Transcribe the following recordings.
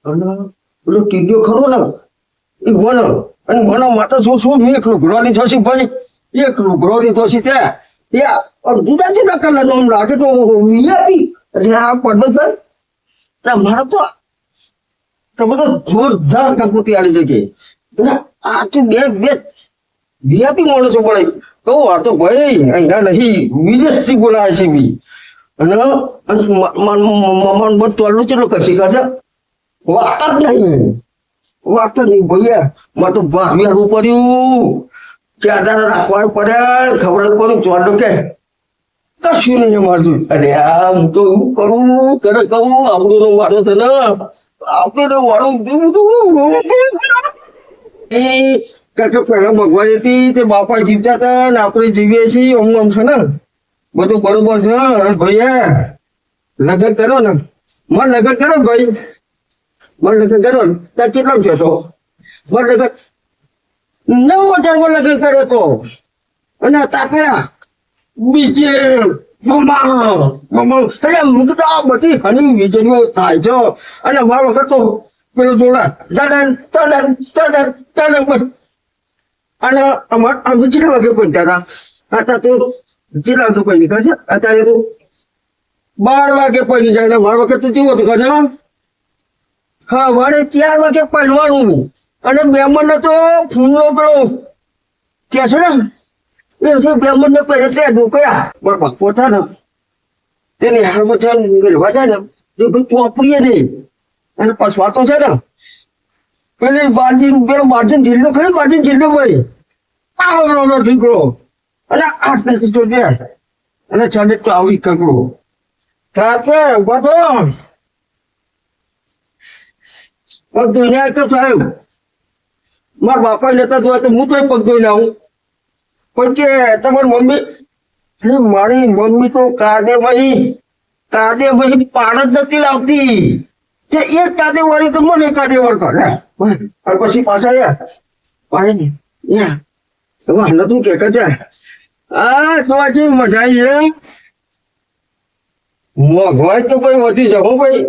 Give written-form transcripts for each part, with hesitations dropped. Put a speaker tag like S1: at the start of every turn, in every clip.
S1: અને પેલો ટીડીઓ ખરો ને એ મને અને મને માટે શું મેં એક લુગડોની થશે ભાઈ, એક લુગડોની થશે ત્યાં જુદા જુદા કલરનો આમ લાગે તો વીઆઈપી. એટલે આ પરબતભાઈ તમારા તો તમે તો જોરદાર કપૂટી આલી છે કે આ તો બે વીઆઈપી માણસો પડે કહું. આ તો ભાઈ અહીંયા નહીં, વિદેશથી બોલાય છે બી. અને મન ટોલું ચેટલું કરશે કાઢે વાત જ નહીં ભૈયા. મારે તો ભાવી આવવું પડ્યું, ચાદર રાખવાનું પડ્યા, ખબર પડ્યું ચોડો કે કશું નહીં મારતું. અને આ હું તો એવું કરું કરે કહું આપણું નો વાળો છે ને, આપણે વાળો કાકા પેલા ભગવાન હતી તે બાપા જીવતા હતા ને આપણે જીવીએ છીએ આમ છે ને બધું બરોબર છે. ભૈયા લગ્ન કરો ને, મારે લગ્ન કરો ને ભાઈ, મારે લગ્ન કરો ને ત્યાં કેટલા છે તો મારે લગ્ન 9,000 લગ્ન કર્યો તો. અને તાકડા બીજે બધી હની વીજળીઓ થાય છે. અને મારો વખત તો પેલું જોડા બસ. અને અમારે અમે કેટલા વાગે પહોંચ્યા હતા? હતા તો કેટલા વાગે પહોંચી નીકળશે? અત્યારે તો 12 વાગે પહોંચી જાય. મારો વખત તો કેવું હતું ખબર? હા, મારે 4 વાગે પહેરવાનું. અને બેમન તો ફૂલો પેલો કે છે ને એ બેમન ને પહેરે ત્યાં ઢોકળા બરાબર પોતા ને તેની હારમાં છે મેળવા જાય ને તે ભાઈ ચોપડીએ દે. અને પછવાતો છે ને પેલી બાજી પેલો બાજુ જિલ્લો ખરી, બાજુ જિલ્લો ભાઈ આવડો ઠીકરો અને 8 તો જાય અને ચાલે તો આવી કકડો સાથે બધો પગ ધોઈને કે સાહેબ મારા બાપા લેતા જોવા તો હું તો પગ ધોઈને આવું. પણ કે તમારી મમ્મી, એટલે મારી મમ્મી તો કાદે ભાઈ પાડ જ નથી લાવતી. તે એક કાદે વાળી તો મને કાદે વાળ કરે પછી પાછા પાય હવે હાલ તું કે જાય આ તો આજે મજા આવી છે. મોંઘવારી તો ભાઈ વધી છે હો ભાઈ.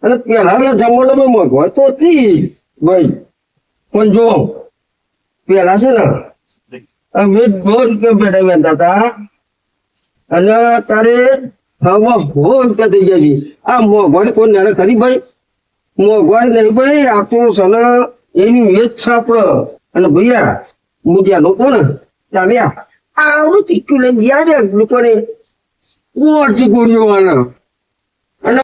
S1: અને પેલા જમવામાં મોંઘવારી તો હતી ભાઈ, પણ જો પેલા છે ને અમે 2 રૂપિયા પેડા વેચતા હતા અને તારે હવે 100 રૂપિયા થઈ ગયા છે. આ મોંઘવારી કોઈ નાના ખરી ભાઈ? મોંઘવારી નહીં ભાઈ, આ તો સને એની વેચ છે આપડે. અને ભૈયા હું જ્યાં લોકો ને ત્યાં આવડું તીખું લઈ ગયા ને લોકોને ઓછી ગોળીઓ વાળા